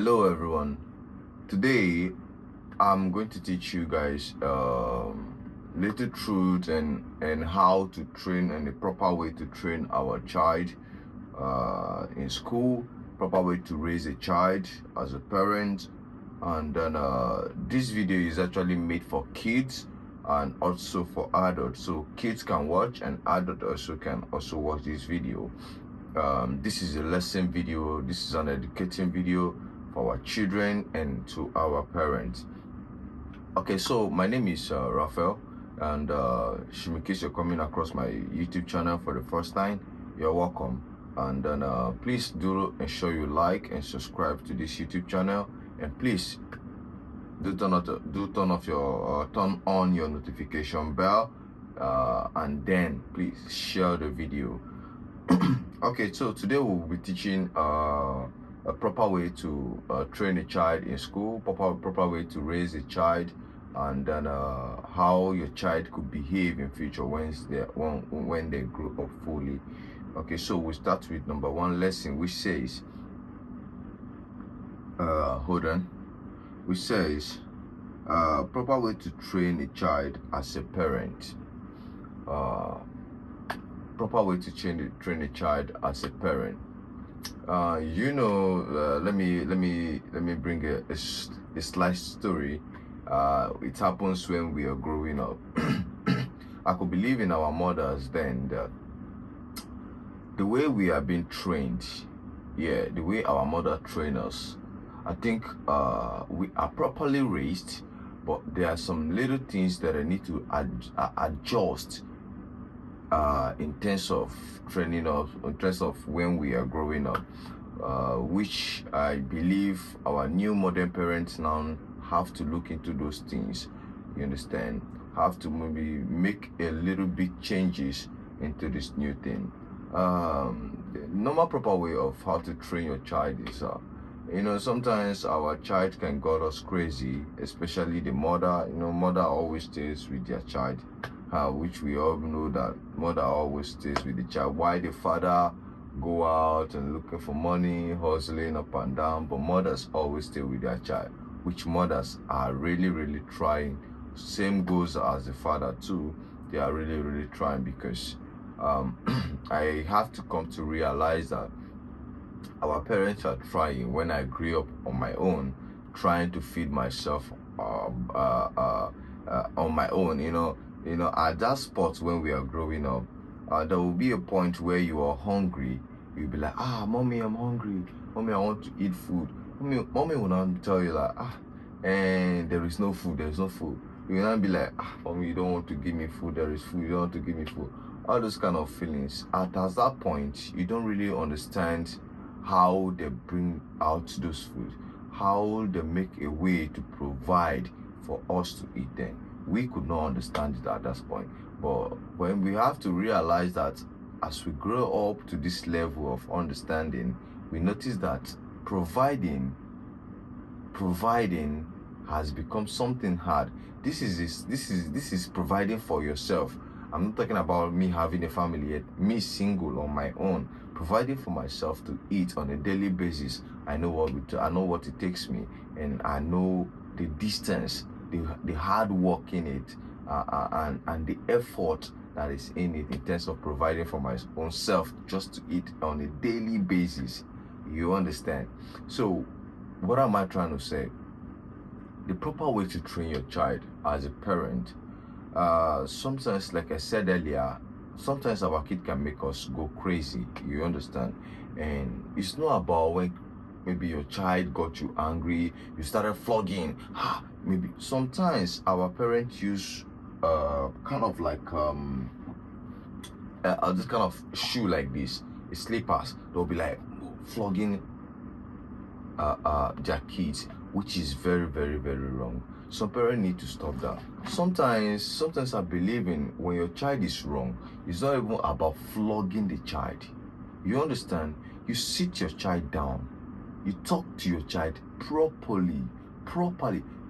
Hello everyone. Today I'm going to teach you guys little truths and how to train and the proper way to train our child in school, proper way to raise a child as a parent. And then this video is actually made for kids and also for adults, so kids can watch and adults also can watch this video. This is a lesson video, this is an educating video for our children and to our parents. Okay, so my name is Raphael, and in case you're coming across my YouTube channel for the first time, you're welcome. And then please do ensure you like and subscribe to this YouTube channel, and please turn on your notification bell, and then please share the video. Okay, so today we'll be teaching a proper way to train a child in school, proper way to raise a child, and then how your child could behave in future when they grow up fully. Okay, so we start with number one lesson, which says, which says, proper way to train a child as a parent. Proper way to train a child as a parent. Let me bring a slight story. It happens when we are growing up. I could believe in our mothers then that the way we are being trained, the way our mother trained us, I think we are properly raised, but there are some little things that I need to adjust in terms of training us, in terms of when we are growing up, which I believe our new modern parents now have to look into those things. You understand? Have to maybe make a little bit changes into this new thing. The normal proper way of how to train your child is sometimes our child can go us crazy, especially the mother. Mother always stays with their child, which we all know that mother always stays with the child. Why the father go out and looking for money, hustling up and down, but mothers always stay with their child, which mothers are really trying. Same goes as the father too. They are really trying, because I have to come to realize that our parents are trying. When I grew up on my own, trying to feed myself on my own, at that spot when we are growing up, there will be a point where you are hungry. You'll be like, mommy, I'm hungry. Mommy, I want to eat food. Mommy will not tell you like, and there is no food. You will not be like, mommy, you don't want to give me food. There is food. You don't want to give me food. All those kind of feelings. At that point, you don't really understand how they bring out those food, how they make a way to provide for us to eat them. We could not understand it at that point. But when we have to realize that as we grow up to this level of understanding, we notice that providing has become something hard. This is providing for yourself. I'm not talking about me having a family yet, me single on my own, providing for myself to eat on a daily basis. I know what it takes me, and I know the distance, the hard work in it, and the effort that is in it in terms of providing for my own self just to eat on a daily basis. You understand? So what am I trying to say? The proper way to train your child as a parent, sometimes, like I said earlier, sometimes our kid can make us go crazy. You understand? And it's not about when maybe your child got you angry, you started flogging. Maybe sometimes our parents use kind of like this kind of shoe like this, slippers. They'll be like flogging their kids, which is very wrong. Some parents need to stop that. Sometimes I believe in when your child is wrong, it's not even about flogging the child. You understand? You sit your child down, you talk to your child properly.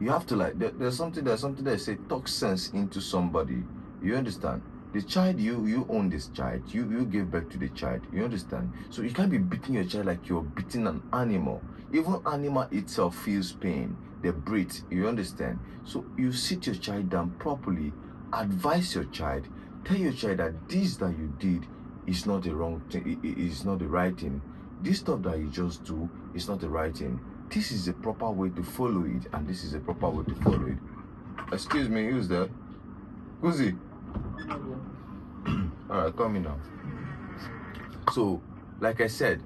You have to, like, there's something that say talk sense into somebody. You understand? The child, you own this child. You give birth to the child. You understand? So you can't be beating your child like you're beating an animal. Even animal itself feels pain. They breathe. You understand? So you sit your child down properly, advise your child, tell your child that this that you did is not the wrong thing, it is not the right thing. This stuff that you just do is not the right thing. This is the proper way to follow it, and this is the proper way to follow it. Excuse me, who's there? Who's it? All right, come in now. So, like I said,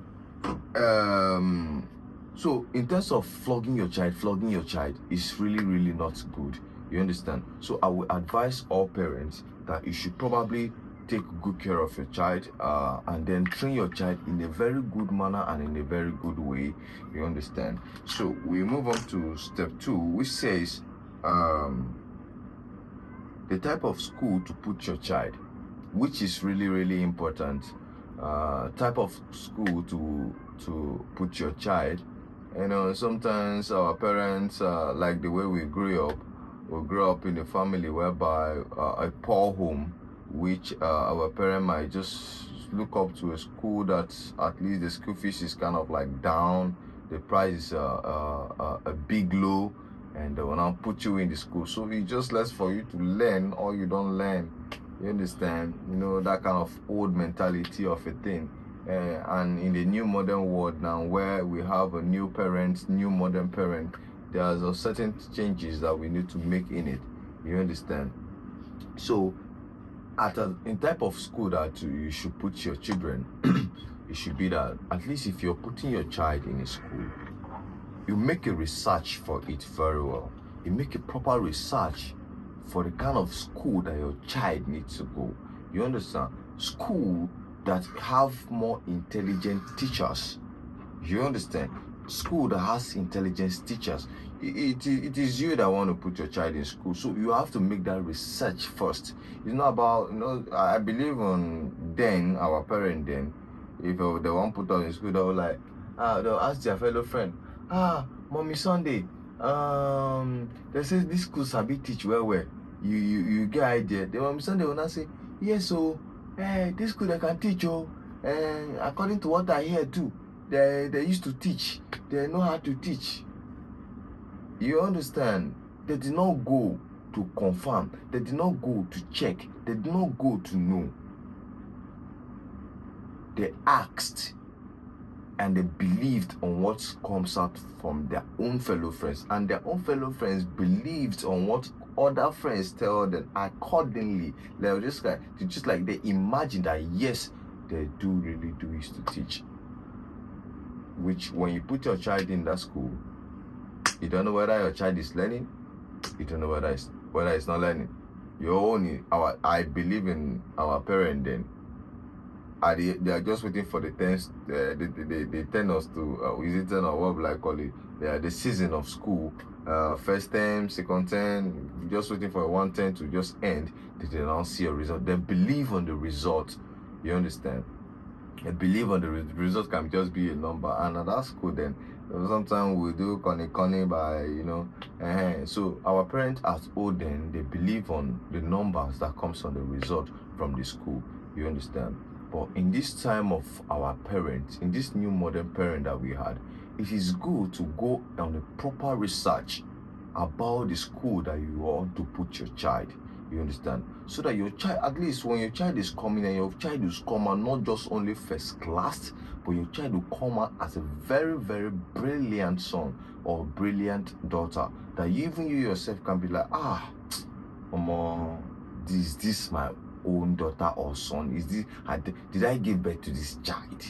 so in terms of flogging your child is really not good. You understand? So I would advise all parents that you should probably take good care of your child, and then train your child in a very good manner and in a very good way. You understand? So we move on to step 2, which says the type of school to put your child, which is really important. Type of school to put your child. You know, sometimes our parents, like the way we grew up in a family whereby a poor home, which our parent might just look up to a school that at least the school fees is kind of like down, the price is a big low, and they will now put you in the school. So it's just less for you to learn, or you don't learn. You understand? You know, that kind of old mentality of a thing. And in the new modern world now, where we have a new modern parent, there's a certain changes that we need to make in it. You understand? So in type of school that you should put your children, it should be that at least if you're putting your child in a school, you make a research for it very well. You make a proper research for the kind of school that your child needs to go. You understand? School that have more intelligent teachers. You understand? School that has intelligent teachers. It is you that want to put your child in school, so you have to make that research first. It's not about, you know, I believe our parent then, if they want to put us in school, they'll like, they'll ask their fellow friend, Mommy Sunday, they say this school sabi teach well. You get idea. The Mommy Sunday will not say, yes, so this school they can teach, and according to what I hear too, they used to teach. They know how to teach. You understand? They did not go to confirm. They did not go to check. They did not go to know. They asked, and they believed on what comes out from their own fellow friends, and their own fellow friends believed on what other friends tell them. Accordingly, they were just like they imagine that yes, they do really do is to teach. Which, when you put your child in that school, you don't know whether your child is learning. You don't know whether it's not learning. I believe in our parent then. They are just waiting for the test. They tell us to is it or what will I call it? The season of school, first term, second term, just waiting for one term to just end. They don't see a result. They believe on the result. You understand? They believe on the result can just be a number, and at that school then sometimes we do conny by, you know. So our parents as old then, they believe on the numbers that comes on the result from the school. You understand? But in this time of our parents, in this new modern parent that we had, it is good to go on a proper research about the school that you want to put your child. You understand? So that your child, at least when your child is coming, and your child is come out not just only first class, but your child will come out as a very brilliant son or brilliant daughter, that even you yourself can be like, is this my own daughter or son? Is this, did I give birth to this child?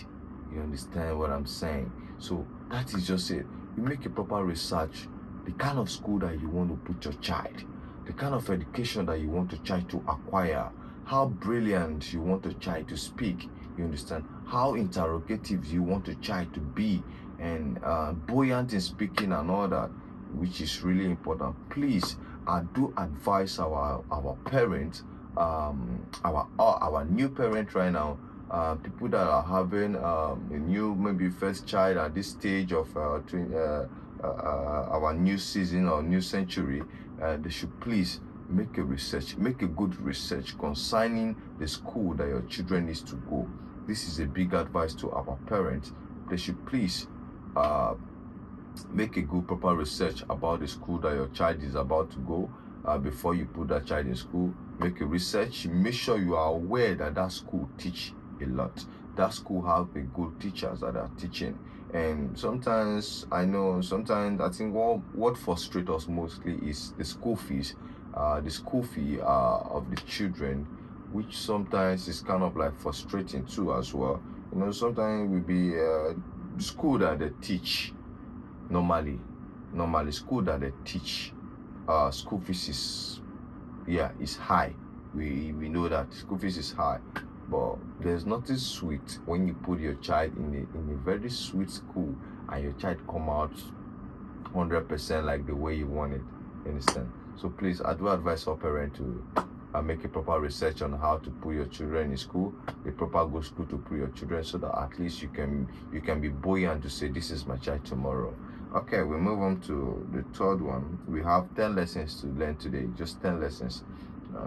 You understand what I'm saying? So that is just it. You make a proper research, the kind of school that you want to put your child, the kind of education that you want your child to acquire, how brilliant you want your child to speak. You understand? How interrogative you want your child to be, and buoyant in speaking and all that, which is really important. Please, I do advise our parents, our new parents right now, people that are having a new, maybe first child at this stage of our new season or new century, they should please make a good research concerning the school that your children needs to go. This is a big advice to our parents. They should please make a good proper research about the school that your child is about to go. Before you put that child in school, make a research. Make sure you are aware that that school teach a lot. That school have a good teachers that are teaching. And sometimes I think what frustrates us mostly is the school fees. The school fee of the children, which sometimes is kind of like frustrating too as well. Sometimes we be school that they teach normally school that they teach school fees is high. We know that school fees is high, but there's nothing sweet when you put your child in a very sweet school and your child come out 100% like the way you want it. You understand? So please, I do advise our parent to make a proper research on how to put your children in school, a proper good school to put your children, so that at least you can be buoyant to say, this is my child tomorrow. Okay, we move on to the third one. We have 10 lessons to learn today, just 10 lessons.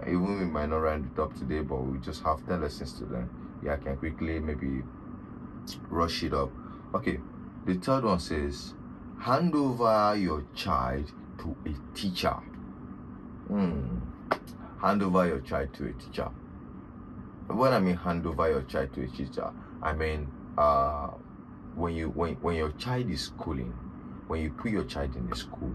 Even we might not round it up today, but we just have 10 lessons to learn. I can quickly maybe rush it up. Okay, the third one says, hand over your child to a teacher. Hand over your child to a teacher. When I mean hand over your child to a teacher, I mean when your child is schooling, when you put your child in a school,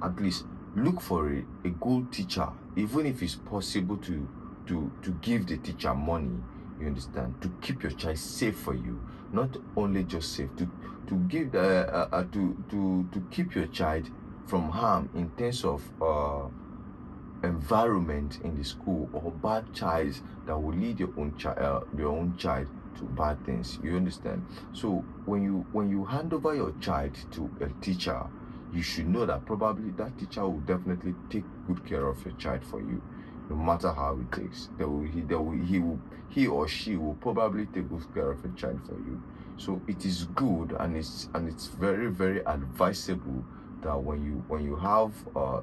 at least look for a good teacher, even if it's possible to give the teacher money, you understand, to keep your child safe for you. Not only just safe, to give to keep your child from harm in terms of environment in the school, or bad child that will lead your own child to bad things. You understand? So when you hand over your child to a teacher, you should know that probably that teacher will definitely take good care of your child for you, no matter how it takes. He or she will probably take good care of your child for you. So it is good, and it's very, very advisable that when you have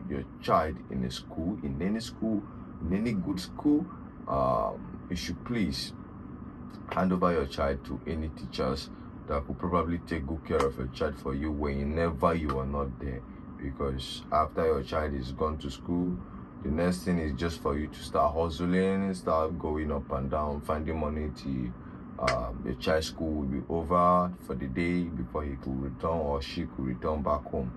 your child in a school, in any good school, you should please hand over your child to any teachers that could probably take good care of your child for you whenever you are not there. Because after your child is gone to school, the next thing is just for you to start hustling, start going up and down, finding money to your child's school will be over for the day before he could return or she could return back home.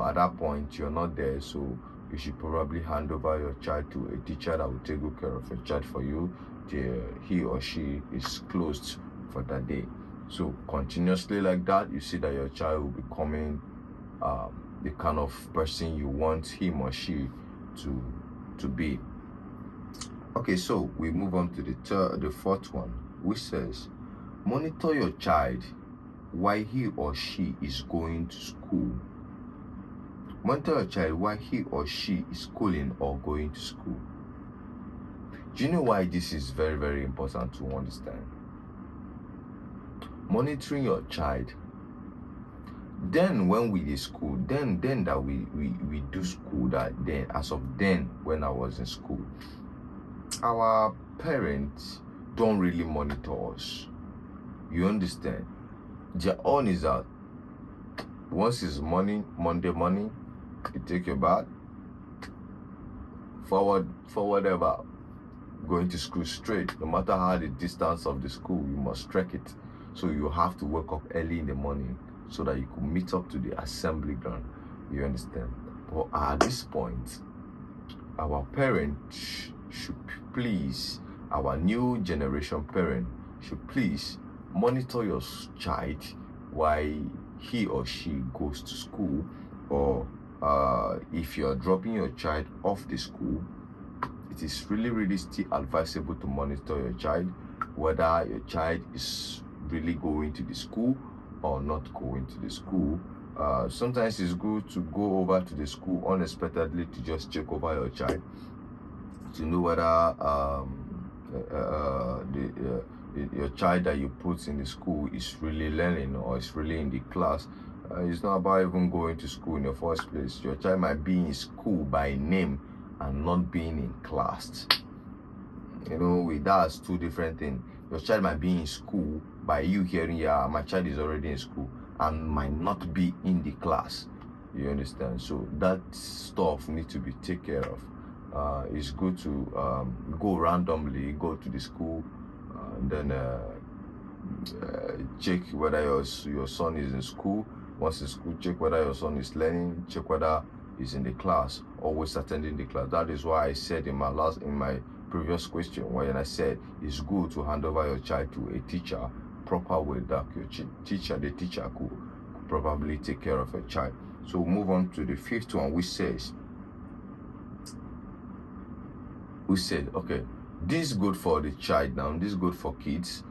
At that point you're not there, so you should probably hand over your child to a teacher that will take good care of your child for you till he or she is closed for that day. So continuously like that, you see that your child will be becoming the kind of person you want him or she to be. Okay, so we move on to the fourth one, which says, monitor your child while he or she is going to school. Monitor your child while he or she is schooling or going to school. Do you know why this is very, very important to understand? Monitoring your child. Then when we did school, then that we do school, that then as of then when I was in school, our parents don't really monitor us. You understand? Their own is that once it's Monday morning, you take your bath, forward ever, going to school straight. No matter how the distance of the school, you must trek it. So you have to wake up early in the morning so that you can meet up to the assembly ground. You understand? But at this point, our parents should please, our new generation parent should please monitor your child while he or she goes to school, or if you are dropping your child off the school, it is really, really still advisable to monitor your child, whether your child is really going to the school or not going to the school. Sometimes it's good to go over to the school unexpectedly to just check over your child, to know whether your child that you put in the school is really learning or is really in the class. It's not about even going to school in the first place. Your child might be in school by name and not being in class. You know, that's two different things. Your child might be in school by you hearing, yeah, my child is already in school, and might not be in the class. You understand? So that stuff needs to be taken care of. It's good to go randomly, go to the school, and then check whether your son is in school. Once in school, check whether your son is learning, check whether he's in the class, always attending the class. That is why I said in my previous question, when I said it's good to hand over your child to a teacher proper way, that the teacher could probably take care of a child. So we'll move on to the fifth one, which says, okay, this is good for the child now, this is good for kids.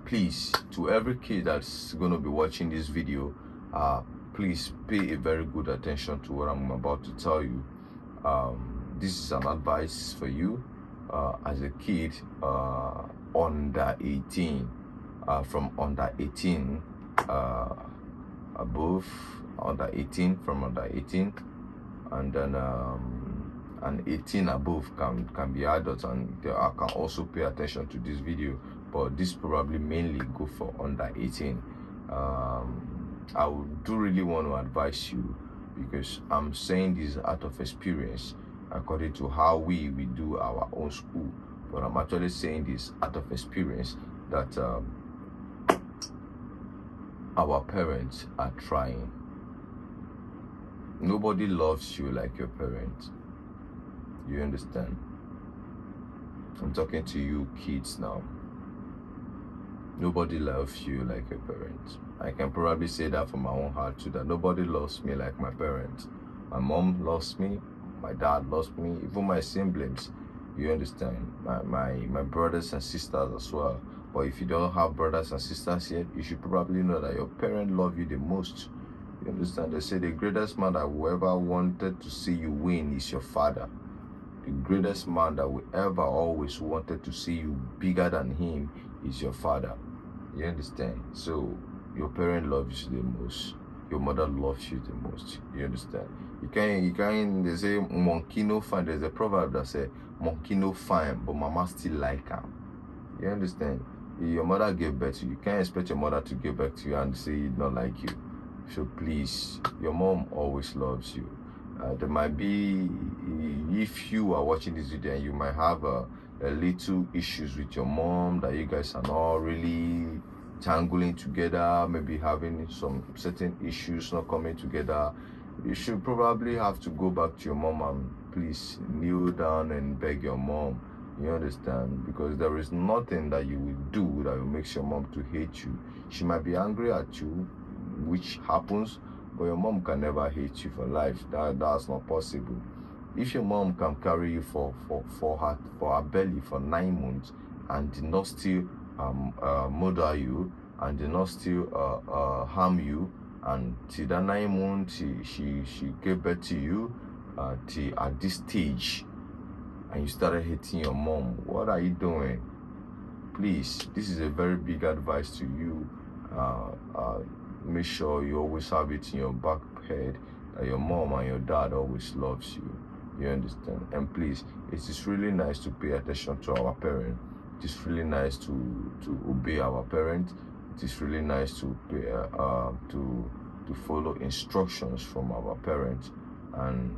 Please, to every kid that's going to be watching this video, please pay a very good attention to what I'm about to tell you. This is an advice for you as a kid under 18, from under 18 above, under 18, from under 18, and then and 18 above can be adults, and they can also pay attention to this video, but this probably mainly go for under 18. I do really want to advise you, because I'm saying this out of experience according to how we do our own school, but I'm actually saying this out of experience that our parents are trying. Nobody loves you like your parents. You understand? I'm talking to you kids now. Nobody loves you like your parents. I can probably say that from my own heart too, that nobody loves me like my parents. My mom loves me, my dad loves me, even my siblings. You understand? My brothers and sisters as well. But if you don't have brothers and sisters yet, you should probably know that your parents love you the most. You understand? They say the greatest man that whoever wanted to see you win is your father. The greatest man that will ever always wanted to see you bigger than him is your father. You understand? So your parent loves you the most. Your mother loves you the most. You understand? You can't, they say monkey no fine. There's a proverb that says monkey no fine, but mama still like him. You understand? Your mother gave birth to you. You can't expect your mother to give birth to you and say it not like you. So please, your mom always loves you. There might be, if you are watching this video and you might have a little issues with your mom, that you guys are not really tangling together, maybe having some certain issues not coming together, you should probably have to go back to your mom and please kneel down and beg your mom. You understand? Because there is nothing that you will do that will make your mom to hate you. She might be angry at you, which happens, but your mom can never hate you for life. That's not possible. If your mom can carry you for her belly for 9 months and did not still murder you, and did not still harm you, and till that 9 months she gave birth to you, till at this stage, and you started hating your mom, what are you doing? Please, this is a very big advice to you. Make sure you always have it in your back head that your mom and your dad always loves you. You understand? And please, it is really nice to pay attention to our parents. It is really nice to obey our parents. It is really nice to pay, to follow instructions from our parents, and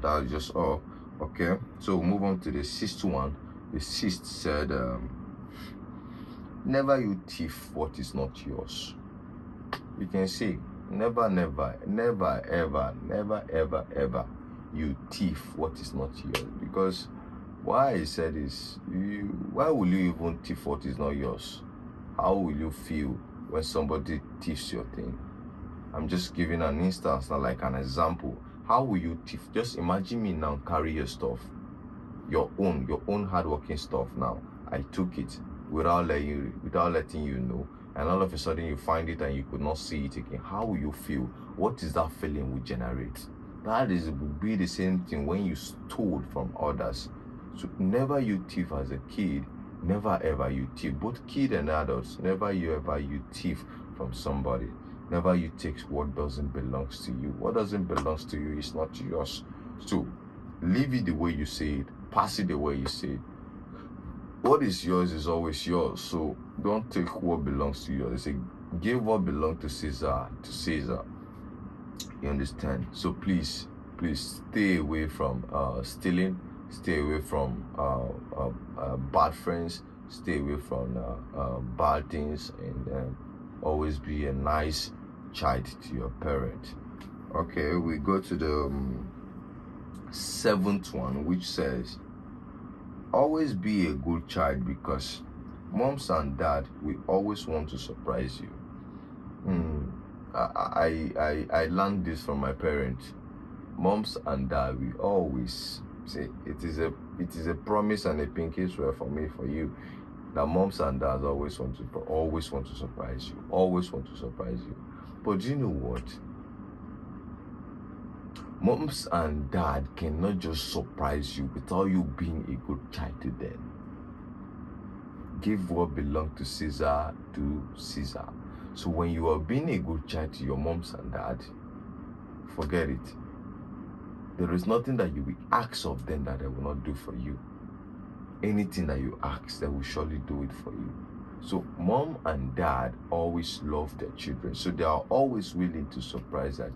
that's just all. Okay, so we'll move on to the sixth one. The sixth said, never you thief what is not yours. You can see, never ever you thief what is not yours. Because why I said is, why will you even thief what is not yours? How will you feel when somebody thieves your thing? I'm just giving an instance, not like an example. How will you thief? Just imagine me now carry your stuff, your own hardworking stuff. Now I took it without letting you know, and all of a sudden you find it and you could not see it again. How will you feel? What is that feeling we generate? That would be the same thing when you stole from others. So never you thief as a kid. Never ever you thief. Both kid and adults, never you ever you thief from from somebody. Never you take what doesn't belong to you. What doesn't belong to you is not yours. So leave it the way you say it, pass it the way you say it. What is yours is always yours. So don't take what belongs to you. They say, give what belongs to Caesar to Caesar. You understand? So please stay away from stealing, stay away from bad friends, stay away from bad things, and always be a nice child to your parent. Okay, we go to the seventh one, which says, always be a good child, because moms and dad, we always want to surprise you. I learned this from my parents. Moms and dad, we always say, it is a promise and a pinky swear for me, for you, that moms and dads always want to surprise you, always want to surprise you. But do you know what? Moms and dad cannot just surprise you without you being a good child to them. Give what belongs to Caesar to Caesar. So when you are being a good child to your moms and dad, forget it. There is nothing that you will ask of them that they will not do for you. Anything that you ask, they will surely do it for you. So mom and dad always love their children. So they are always willing to surprise their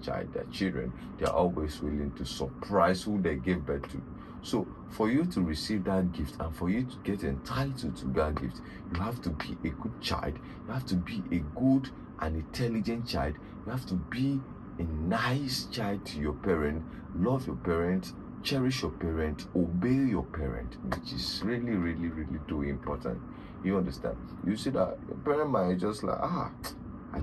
children. They are always willing to surprise who they gave birth to. So for you to receive that gift and for you to get entitled to that gift, you have to be a good child. You have to be a good and intelligent child. You have to be a nice child to your parent. Love your parent. Cherish your parent. Obey your parent, which is really, really, really too important. You understand? You see that your parent might just like, I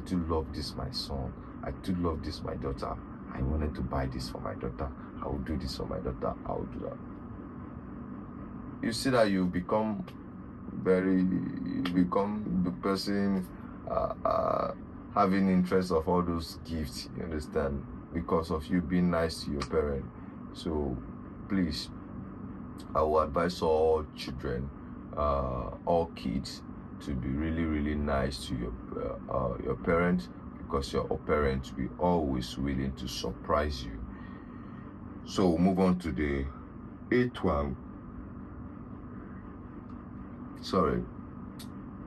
do love this my son. I do love this my daughter. I wanted to buy this for my daughter. I will do this for my daughter. I will do that. You see that you become the person having interest of all those gifts. You understand? Because of you being nice to your parent. So please, I will advise all children, all kids, to be really, really nice to your parents, because your parents will always willing to surprise you. So move on to the eighth one. Sorry,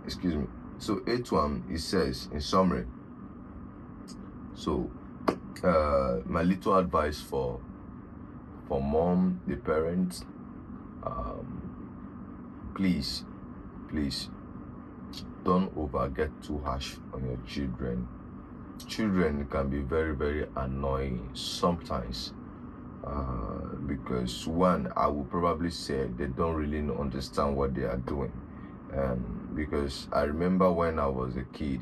excuse me. So eighth one, it says in summary. So my little advice for mom, the parents, please don't get too harsh on your children. Children can be very, very annoying sometimes, because one, I would probably say they don't really understand what they are doing. Because I remember when I was a kid,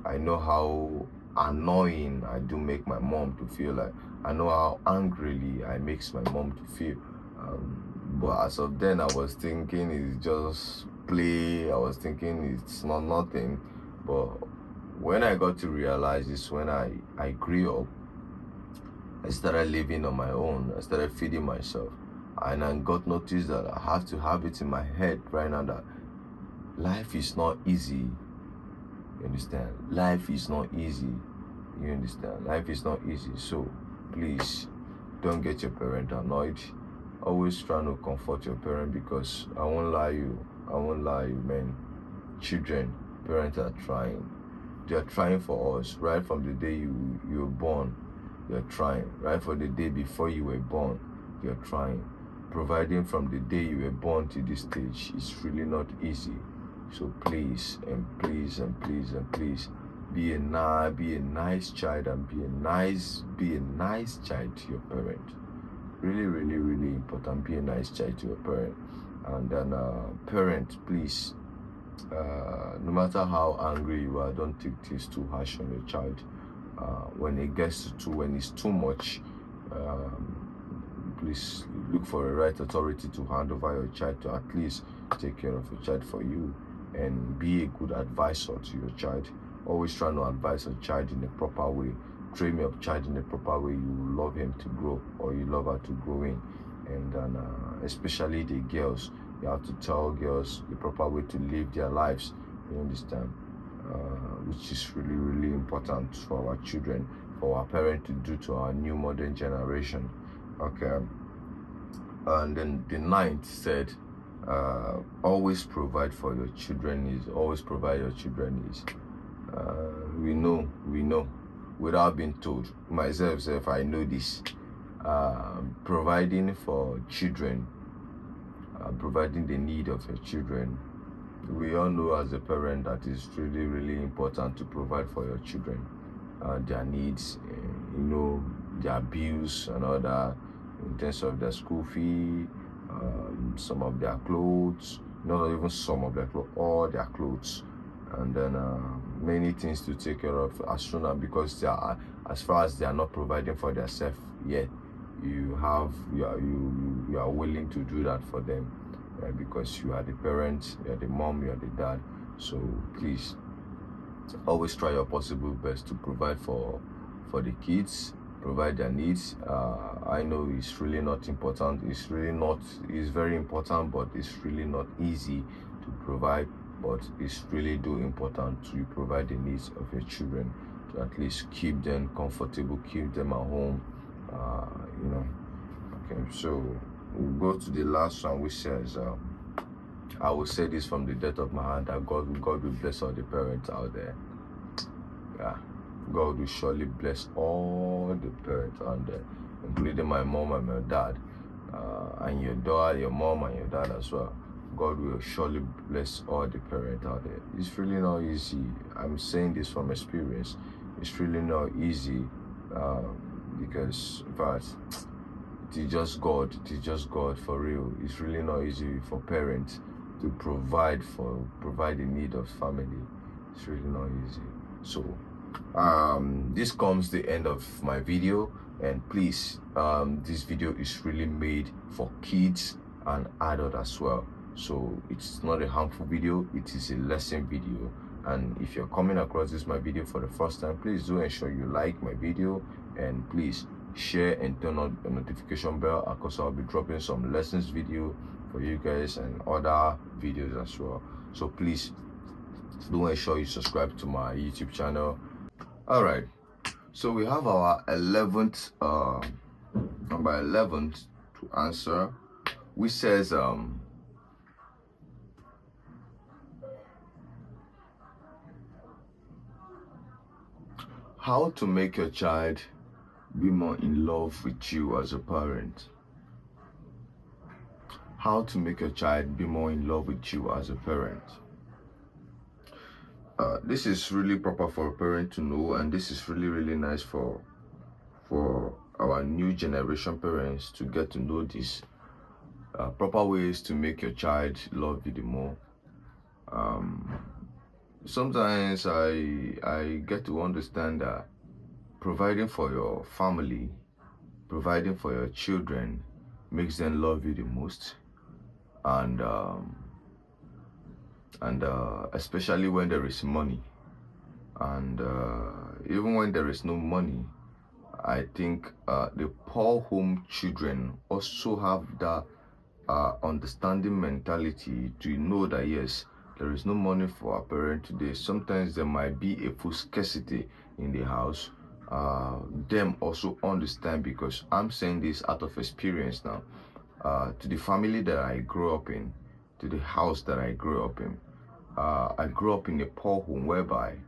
I know how annoying I do make my mom to feel. Like, I know how angrily I makes my mom to feel. But as of then, I was thinking it's just play. I was thinking it's nothing. But when I got to realize this, when I grew up, I started living on my own. I started feeding myself, and I got noticed that I have to have it in my head right now that life is not easy. You understand? Life is not easy. You understand? Life is not easy. So please don't get your parent annoyed. Always try to comfort your parent, because I won't lie you, man. Children, parents are trying. They are trying for us right from the day you were born. They are trying right from the day before you were born. They are trying. Providing from the day you were born to this stage is really not easy. So please and please and please and please, be a nice child, and be a nice child to your parent. Really, really, really important. Be a nice child to your parent. And then parent, please, no matter how angry you are, don't take this too harsh on your child. When it's too much, please look for a right authority to hand over your child, to at least take care of your child for you, and be a good advisor to your child. Always try to advise your child in a proper way. Train your child in a proper way. You love him to grow, or you love her to grow in. And then especially the girls, you have to tell girls the proper way to live their lives. You understand? which is really, really important for our children, for our parents to do to our new modern generation. Okay. And then the ninth said, always provide for your children needs. Always provide your children needs. We know, without being told. Myself, if I know this, providing for children, providing the need of your children. We all know as a parent that it's really, really important to provide for your children, their needs, their bills and all that, in terms of their school fee, some of their clothes, not even some of their clothes, all their clothes, and then many things to take care of as soon as, because they are, as far as they are not providing for themselves yet, you are willing to do that for them, because you are the parent, you are the mom, you are the dad. So please always try your possible best to provide for the kids, provide their needs. I know it's really not important, it's very important, but it's really not easy to provide, but it's really important to provide the needs of your children, to at least keep them comfortable, keep them at home. Okay, so we'll go to the last one, which says, I will say this from the depth of my heart, that God will bless all the parents out there. Yeah, God will surely bless all the parents out there, including my mom and my dad, and your dad, your mom and your dad as well. God will surely bless all the parents out there. It's really not easy. I'm saying this from experience. It's really not easy, because in fact, it is just God. It is just God for real. It's really not easy for parents to provide the need of family. It's really not easy. So this comes the end of my video, and please, this video is really made for kids and adults as well. So it's not a harmful video, it is a lesson video. And if you're coming across my video for the first time, please do ensure you like my video, and please share and turn on the notification bell, because I'll be dropping some lessons video for you guys and other videos as well. So please do ensure you subscribe to my YouTube channel. All right, so we have our 11th number 11 to answer, which says how to make your child be more in love with you as a parent. How to make your child be more in love with you as a parent. This is really proper for a parent to know, and this is really, really nice for our new generation parents to get to know this. Proper ways to make your child love you the more. Sometimes I get to understand that providing for your family, providing for your children makes them love you the most, and especially when there is money, and even when there is no money, I think the poor home children also have that understanding mentality to know that yes, there is no money for our parent today. Sometimes there might be a full scarcity in the house. Them also understand, because I'm saying this out of experience now. To the family that I grew up in, to the house that I grew up in, I grew up in a poor home whereby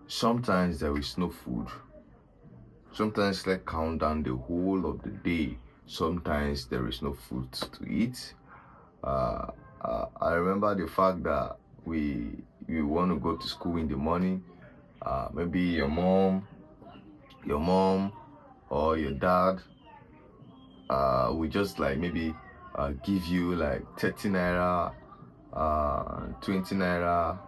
sometimes there is no food. Sometimes let's count down the whole of the day. Sometimes there is no food to eat. I remember the fact that we want to go to school in the morning. Maybe your mom or your dad we just like maybe give you like 30 naira, 20 naira.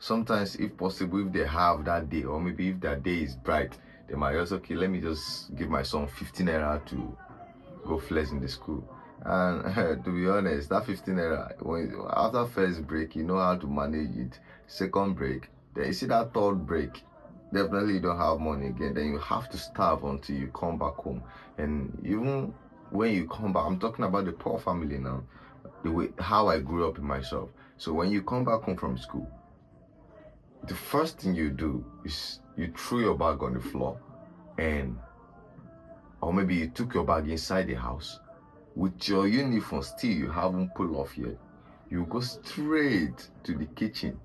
Sometimes, if possible, if they have that day, or maybe if that day is bright, they might also, okay, let me just give my son 15 naira to go flex in the school. And to be honest, that 15 naira, after first break, you know how to manage it. Second break, then you see that third break, definitely you don't have money again. Then you have to starve until you come back home. And even when you come back, I'm talking about the poor family now, the way how I grew up in myself. So when you come back home from school, the first thing you do is you threw your bag on the floor, and or maybe you took your bag inside the house with your uniform still you haven't pulled off yet. You go straight to the kitchen,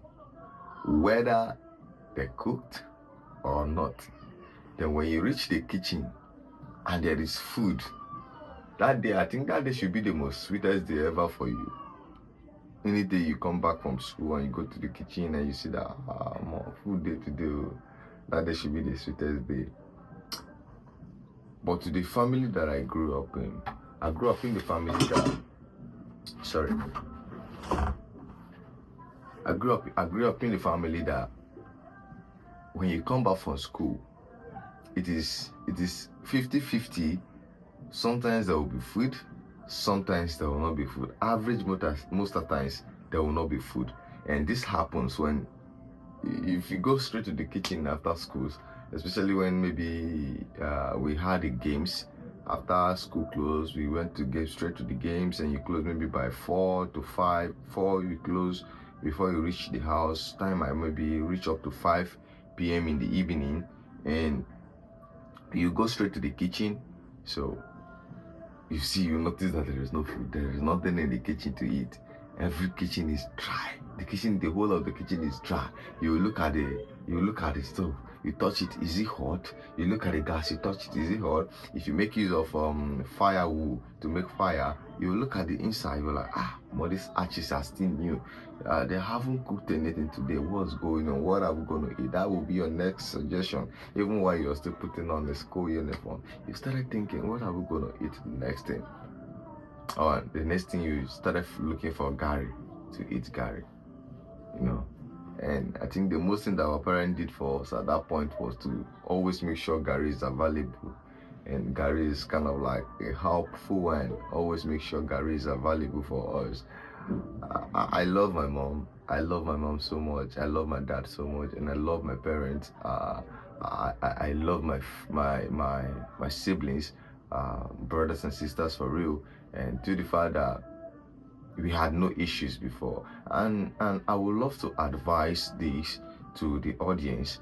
whether they cooked or not. Then when you reach the kitchen and there is food, that day, I think that day should be the most sweetest day ever for you. Any day you come back from school and you go to the kitchen and you see that more food day today, that day should be the sweetest day. But to the family that I grew up in the family that, sorry, I grew up in the family that when you come back from school, it is 50-50. Sometimes there will be food, sometimes there will not be food. Average most of the times there will not be food. And this happens when, if you go straight to the kitchen after schools, especially when maybe we had the games after school closed, we went to get straight to the games, and you close maybe by 4 to 5. 4 you close before you reach the house. Time I maybe reach up to 5 p.m. in the evening, and you go straight to the kitchen. So you notice that there is no food, there is nothing in the kitchen to eat. Every kitchen is dry. The whole of the kitchen is dry. You look at the stove, you touch it, is it hot? You look at the gas, you touch it, is it hot? If you make use of firewood to make fire, you look at the inside, you're like, but these arches are still new. They haven't cooked anything today. What's going on? What are we going to eat? That will be your next suggestion. Even while you're still putting on the school uniform, you started thinking, what are we going to eat next thing? Or the next thing, you started looking for gari, to eat gari, And I think the most thing that our parents did for us at that point was to always make sure gari is available. And gari is kind of like a helpful one. Always make sure gari is available for us. I love my mom. I love my mom so much. I love my dad so much, and I love my parents. I love my siblings, brothers and sisters for real. And to the fact that we had no issues before, and I would love to advise this to the audience,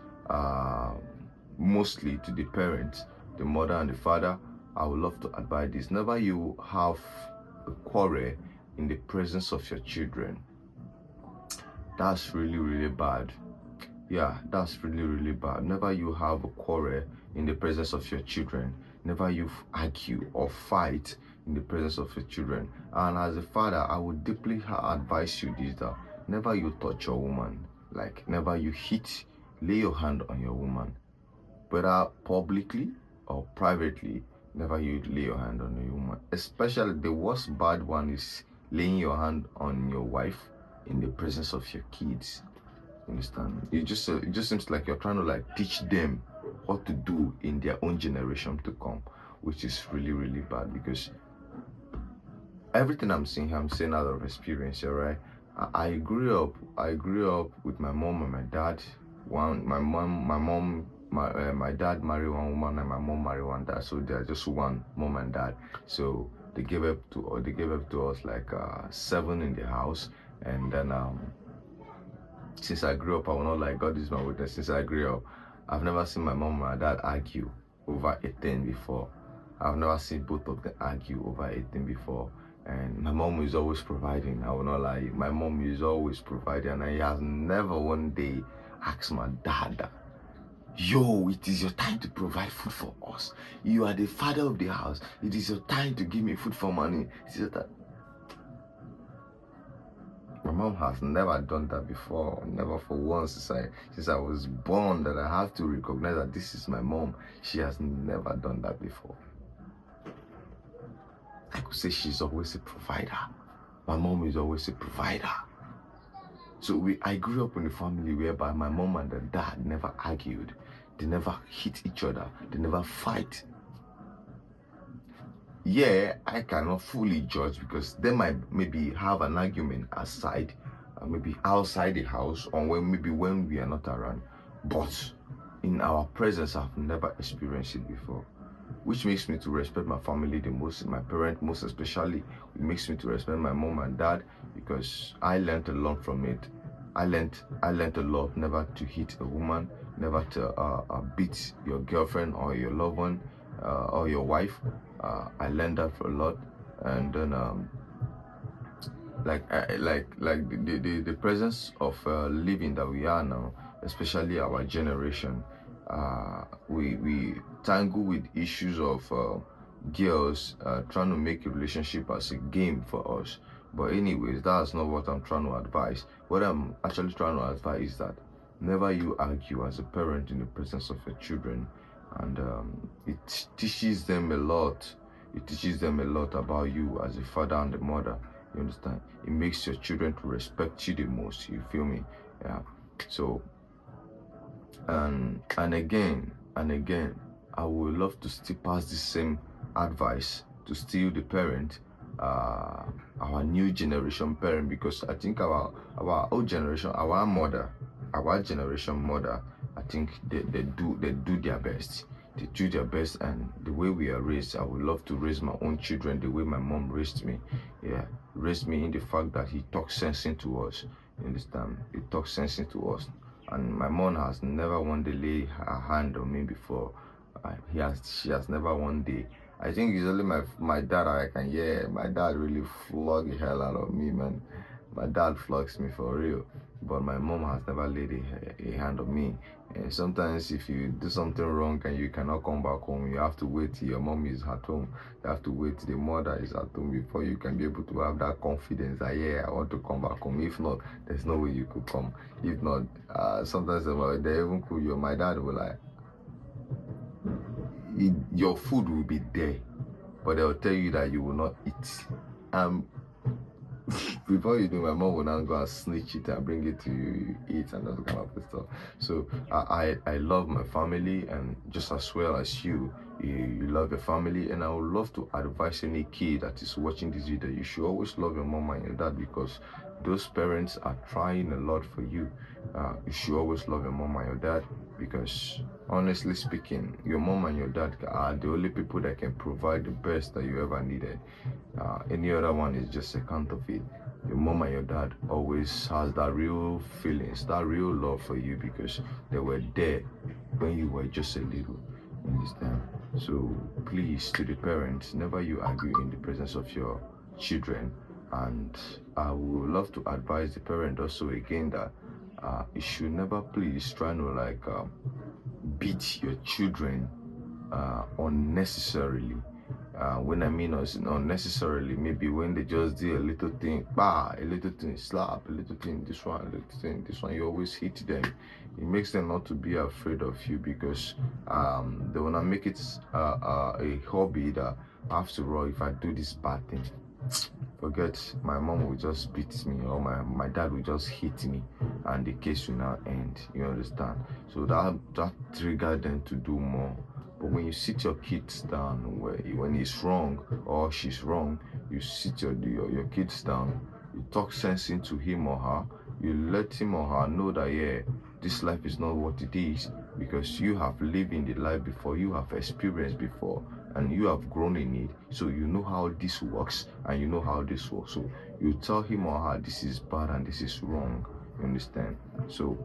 mostly to the parents, the mother and the father. I would love to advise this: never you have a quarrel in the presence of your children. That's really bad. Yeah, that's really bad. Never you have a quarrel in the presence of your children. Never you argue or fight in the presence of your children. And as a father, I would deeply advise you this, that never you touch your woman. Like, never you lay your hand on your woman, whether publicly or privately. Never you lay your hand on your woman. Especially the worst bad one is laying your hand on your wife in the presence of your kids. Understand? It just seems like you're trying to like teach them what to do in their own generation to come, which is really bad. Because everything I'm saying out of experience, alright? I grew up with my mom and my dad. My dad married one woman and my mom married one dad, so they're just one mom and dad. So they gave up to us like 7 in the house. And then since I grew up, I will not like, God is my witness, since I grew up, I've never seen my mom and my dad argue over a thing before. I've never seen both of them argue over a thing before. And my mom is always providing. I will not lie. My mom is always providing, and he has never one day asked my dad, yo, it is your time to provide food for us. You are the father of the house. It is your time to give me food for money. It is your time. My mom has never done that before. Never for once since I was born, that I have to recognize that this is my mom. She has never done that before. I could say she's always a provider. My mom is always a provider. So I grew up in a family whereby my mom and the dad never argued. They never hit each other. They never fight. Yeah, I cannot fully judge, because they might maybe have an argument aside, maybe outside the house, or when we are not around. But in our presence, I've never experienced it before, which makes me to respect my family the most, my parents most especially. It makes me to respect my mom and dad, because I learned a lot from it. I learned a lot, never to hit a woman, never to beat your girlfriend or your loved one or your wife. I learned that for a lot. And then the presence of living that we are now, especially our generation, we tangle with issues of girls trying to make a relationship as a game for us. But anyways, that's not what I'm trying to advise. What I'm actually trying to advise is that never you argue as a parent in the presence of your children, and it teaches them a lot. It teaches them a lot about you as a father and a mother. You understand? It makes your children to respect you the most. You feel me? Yeah. So and again, I would love to still pass the same advice to still the parent, our new generation parent, because I think our old generation, our generation mother, I think they do their best. They do their best, and the way we are raised, I would love to raise my own children the way my mom raised me. Yeah, raised me in the fact that he talks sense into us. You understand? He talks sense into us, and my mom has never one day lay her hand on me before. She has never one day. I think it's only my dad I can hear. My dad really flog the hell out of me, man. My dad flogs me for real, but my mom has never laid a hand on me. And sometimes if you do something wrong and you cannot come back home, you have to wait till your mom is at home. You have to wait till the mother is at home before you can be able to have that confidence that, yeah, I want to come back home. If not, there's no way you could come. If not, sometimes they even call you. My dad will like, your food will be there, but they'll tell you that you will not eat. Before you do, my mom will now go and snitch it and bring it to you, eat and that kind of stuff. So I love my family, and just as well as you love your family. And I would love to advise any kid that is watching this video, you should always love your mom and your dad, because those parents are trying a lot for you. You should always love your mom and your dad, because honestly speaking, your mom and your dad are the only people that can provide the best that you ever needed. Any other one is just a counterfeit. Your mom and your dad always has that real feelings, that real love for you, because they were there when you were just a little. Understand? So please, to the parents, never you argue in the presence of your children. And I would love to advise the parent also again that you should never please try to beat your children unnecessarily. When I mean unnecessarily, maybe when they just do a little thing, a little thing, slap, a little thing, this one, a little thing, this one, you always hit them. It makes them not to be afraid of you, because they wanna make it a hobby that, after all, if I do this bad thing, forget, my mom will just beat me, or my dad will just hit me, and the case will now end. You understand? So that triggered them to do more. But when you sit your kids down, when he's wrong or she's wrong, you sit your kids down, you talk sense into him or her, you let him or her know that, yeah, this life is not what it is, because you have lived in the life before, you have experienced before, and you have grown in it, so you know how this works and you know how this works. So you tell him or her, this is bad and this is wrong. You understand? So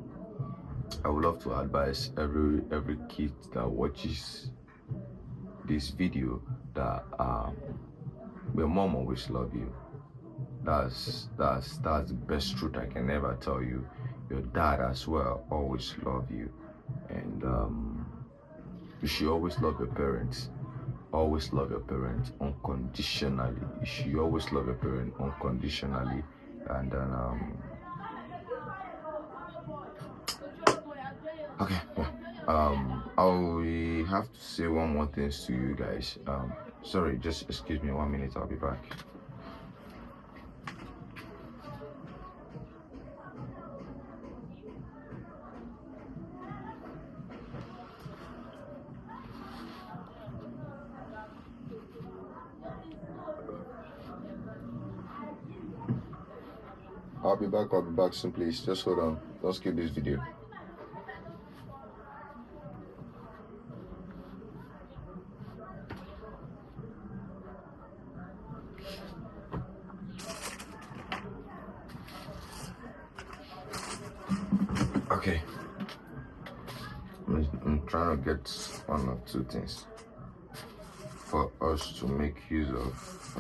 I would love to advise every kid that watches this video that your mom always love you. That's the best truth I can ever tell you. Your dad as well always love you, and you should always love your parents. Always love your parents unconditionally. You should always love your parents unconditionally, and then okay, yeah. I have to say one more thing to you guys. Sorry, just excuse me 1 minute. I'll be back. I'll be back soon, please. Just hold on. Don't skip this video. Okay, I'm trying to get one or two things for us to make use of.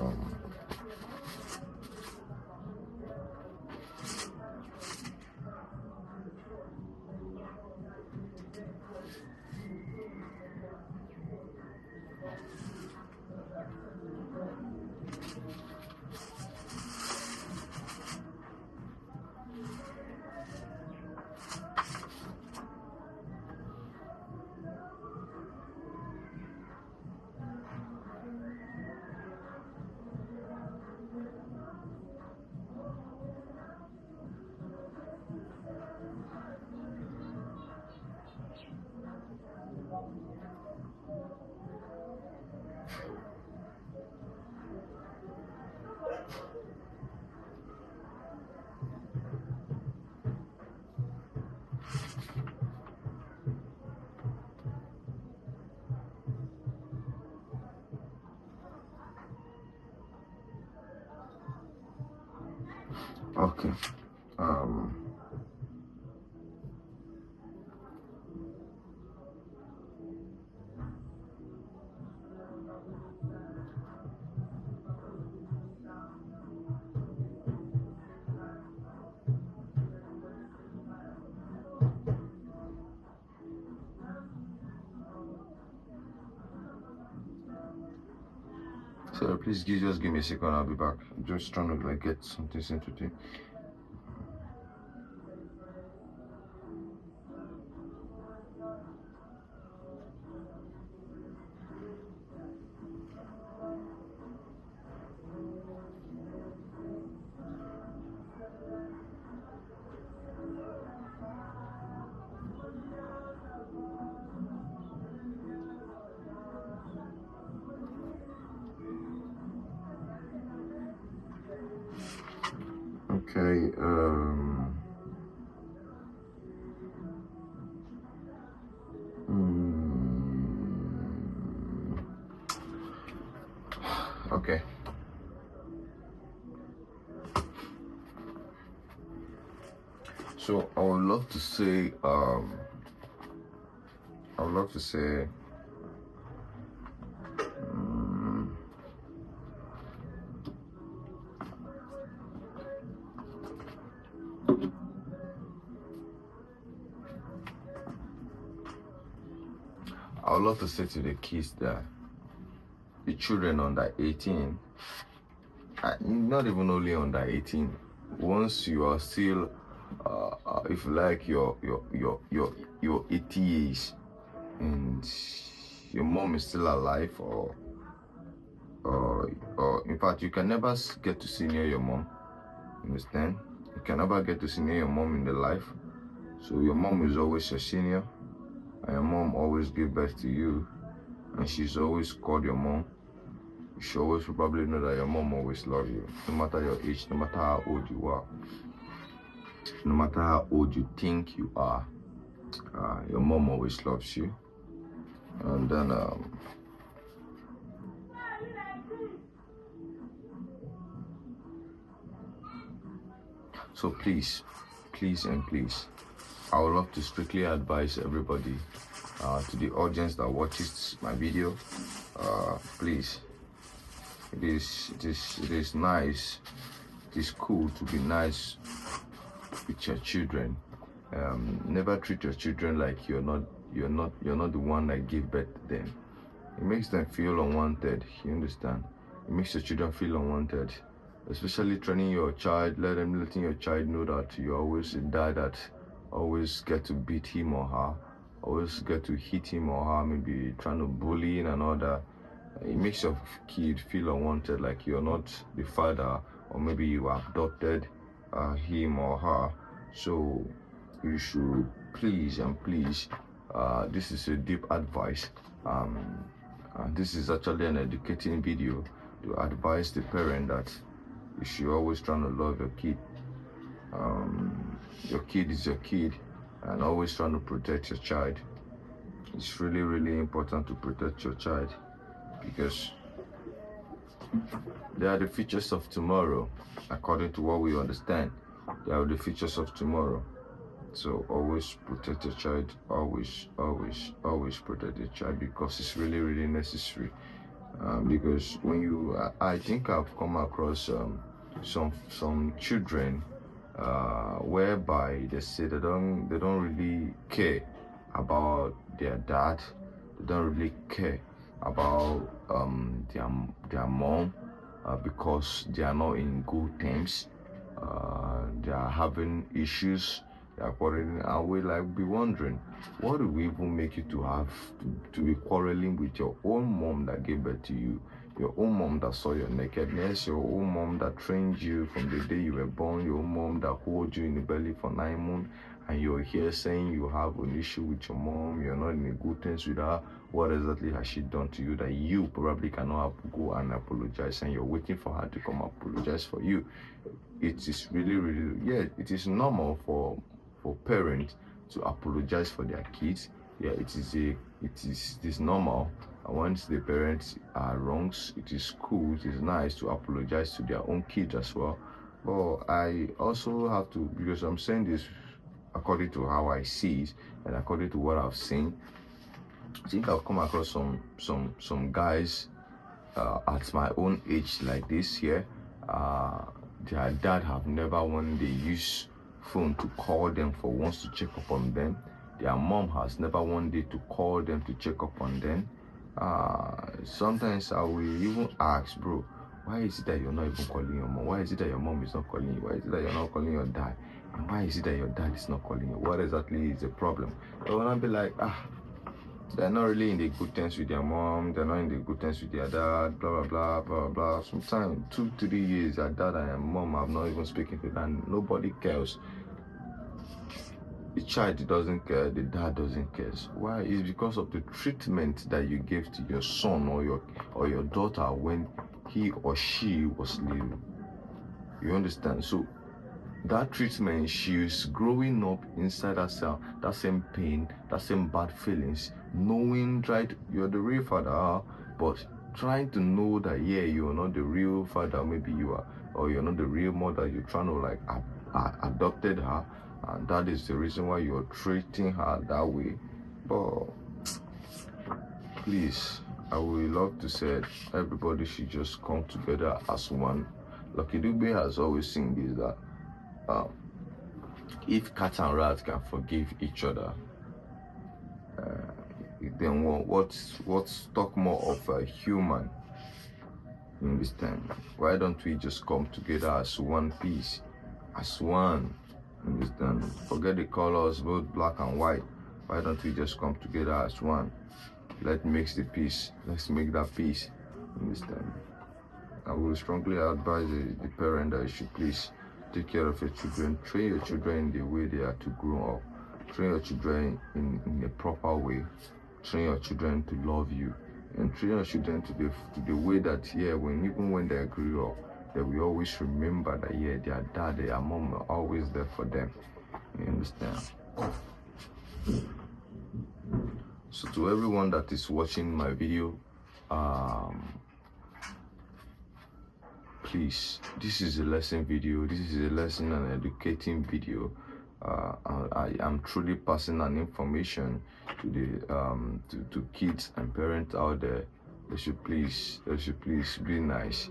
Okay. So please just give me a second, I'll be back. I'm just trying to like get something sent to you. Okay, okay. So I would love to say, I would love to say to the kids that the children under 18, not even only under 18, once you are still, if you like, your 80 years and your mom is still alive, or in fact, you can never get to senior your mom. Understand? You can never get to senior your mom in the life. So your mom is always your senior, and your mom always gave birth to you, and she's always called your mom. You should always probably know that your mom always loves you, no matter your age, no matter how old you are, no matter how old you think you are. Your mom always loves you. And then so please, I would love to strictly advise everybody, to the audience that watches my video, please, it is nice, it is cool to be nice with your children. Never treat your children like you're not the one that gave birth to them. It makes them feel unwanted. You understand? It makes your children feel unwanted, especially training your child, letting your child know that you're always a dad that always get to beat him or her, always get to hit him or her, maybe trying to bully and all that. It makes your kid feel unwanted, like you're not the father, or maybe you adopted him or her. So you should please, this is a deep advice. This is actually an educating video to advise the parent that you should always try to love your kid. Your kid is your kid, and always trying to protect your child. It's really, really important to protect your child, because they are the futures of tomorrow. According to what we understand, they are the futures of tomorrow. So always protect your child. Always protect your child, because it's really, really necessary. Because when you, I think I've come across some children whereby they say they don't really care about their dad. They don't really care about their mom, because they are not in good terms. They are having issues. They are quarreling, and we like be wondering, what do we even make you to have to be quarreling with your own mom that gave birth to you, your own mom that saw your nakedness, your own mom that trained you from the day you were born, your own mom that held you in the belly for 9 months, and you're here saying you have an issue with your mom, you're not in a good terms with her. What exactly has she done to you that you probably cannot go and apologize, and you're waiting for her to come apologize for you? It is really, really, yeah, it is normal for parents to apologize for their kids. Yeah, it is normal. And once the parents are wrongs, it is cool, it is nice to apologize to their own kids as well. But I also have to, because I'm saying this according to how I see it and according to what I've seen. I think I've come across some guys at my own age like this here. Their dad have never one day used phone to call them for once to check up on them. Their mom has never one day to call them to check up on them. Sometimes I will even ask, bro, why is it that you're not even calling your mom? Why is it that your mom is not calling you? Why is it that you're not calling your dad? And why is it that your dad is not calling you? What exactly is the problem? But when I be like, they're not really in the good terms with their mom, they're not in the good terms with their dad, blah blah blah blah blah. Sometimes 2-3 years their dad and their mom have not even speaking to them. Nobody cares. The child doesn't care, the dad doesn't care. Why? It's because of the treatment that you gave to your son or your daughter when he or she was little. You understand? So that treatment, she's growing up inside herself, that same pain, that same bad feelings, knowing right, you're the real father, but trying to know that, yeah, you're not the real father, maybe you are, or you're not the real mother, you're trying to like adopted her, and that is the reason why you're treating her that way. But please, I would love to say everybody should just come together as one. Lucky Dube has always seen this, that if cat and rat can forgive each other, then what's talk more of a human? You understand? Why don't we just come together as one piece, as one? You understand? Forget the colors, both black and white. Why don't we just come together as one? Let's make the peace. Let's make that peace. You understand? I will strongly advise the parent that you should please take care of your children. Train your children in the way they are to grow up. Train your children in a proper way. Train your children to love you, and train your children to the way that, yeah, even when they grow up, they will always remember that, yeah, their dad, their mom are always there for them. You understand? So to everyone that is watching my video, please, this is a lesson video. This is a lesson and educating video. I am truly passing an information to the to kids and parents out there. They should please be nice.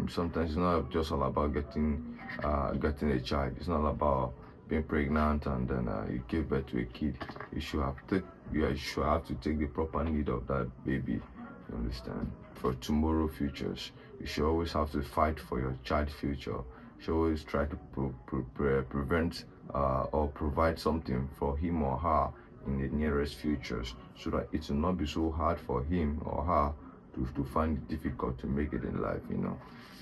Sometimes it's not just all about getting a child. It's not about being pregnant and then you give birth to a kid. You should have to take the proper need of that baby. You understand? For tomorrow futures, you should always have to fight for your child's future. You should always try to prevent or provide something for him or her in the nearest futures, so that it will not be so hard for him or her to find it difficult to make it in life,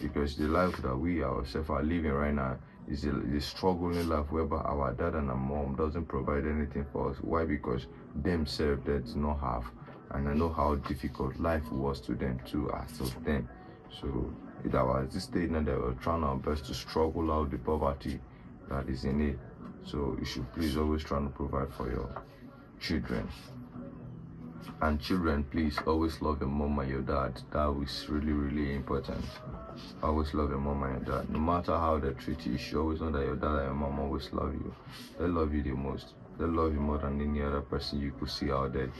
because the life that we ourselves are living right now is a struggling life whereby our dad and our mom doesn't provide anything for us. Why? Because themselves they do not have, and I know how difficult life was to them too as of them. So it was this stage that they were trying our best to struggle out the poverty that is in it. So you should please always try to provide for your children. And children, please always love your mom and your dad. That is really, really important. Always love your mom and your dad. No matter how they treat you, you should always know that your dad and your mom always love you. They love you the most. They love you more than any other person you could see out there.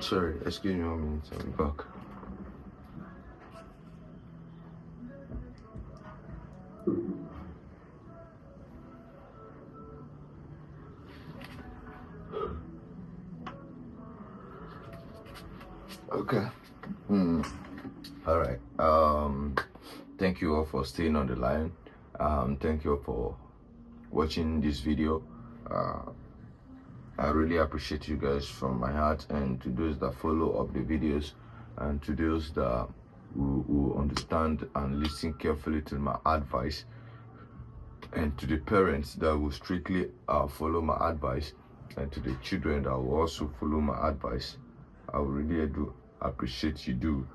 Sorry, excuse me 1 minute, I'll be back. Okay. All right. Thank you all for staying on the line. Thank you all for watching this video. I really appreciate you guys from my heart, and to those that follow up the videos, and to those that who understand and listen carefully to my advice, and to the parents that will strictly follow my advice, and to the children that will also follow my advice. I really do appreciate you do,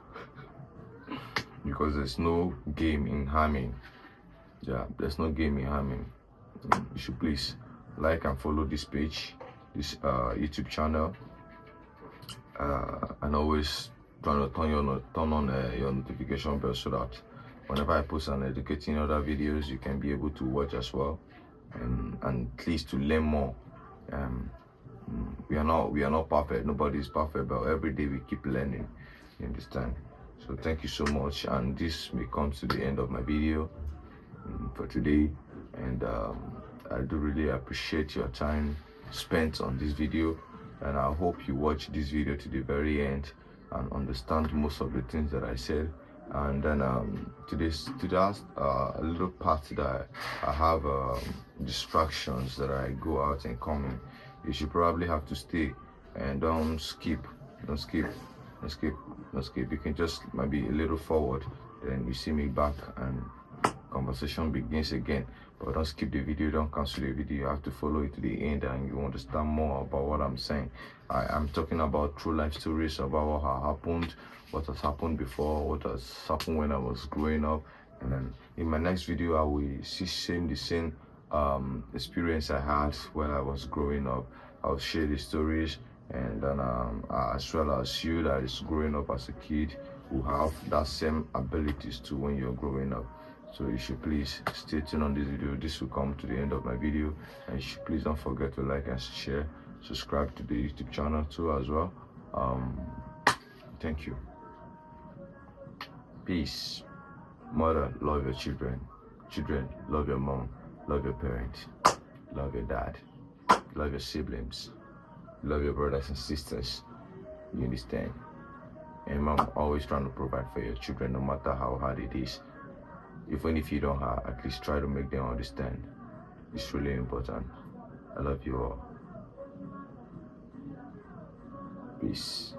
because there's no game in harming. Yeah, there's no game in harming. You should please like and follow this page, this YouTube channel, and always try to turn on your notification bell, so that whenever I post an educating other videos, you can be able to watch as well, and at least to learn more. We are not perfect. Nobody is perfect, but every day we keep learning. You understand? So thank you so much, and this may come to the end of my video for today, and I do really appreciate your time spent on this video, and I hope you watch this video to the very end and understand most of the things that I said. And then to that little part that I have distractions that I go out and come in, you should probably have to stay and don't skip. You can just maybe a little forward, then you see me back and conversation begins again. But don't skip the video, don't cancel the video. You have to follow it to the end, and you understand more about what I'm saying. I'm talking about true life stories about what has happened, what has happened before, what has happened when I was growing up. And then in my next video, I will see the same experience I had when I was growing up. I'll share the stories, and then as well as you that is growing up as a kid who have that same abilities to when you're growing up. So you should please stay tuned on this video. This will come to the end of my video, and you should please don't forget to like and share, subscribe to the YouTube channel too as well. Thank you. Peace. Mother, love your children. Children, love your mom. Love your parents. Love your dad. Love your siblings. Love your brothers and sisters. You understand? And mom always trying to provide for your children, no matter how hard it is. Even if you don't have, at least try to make them understand. It's really important. I love you all. Peace.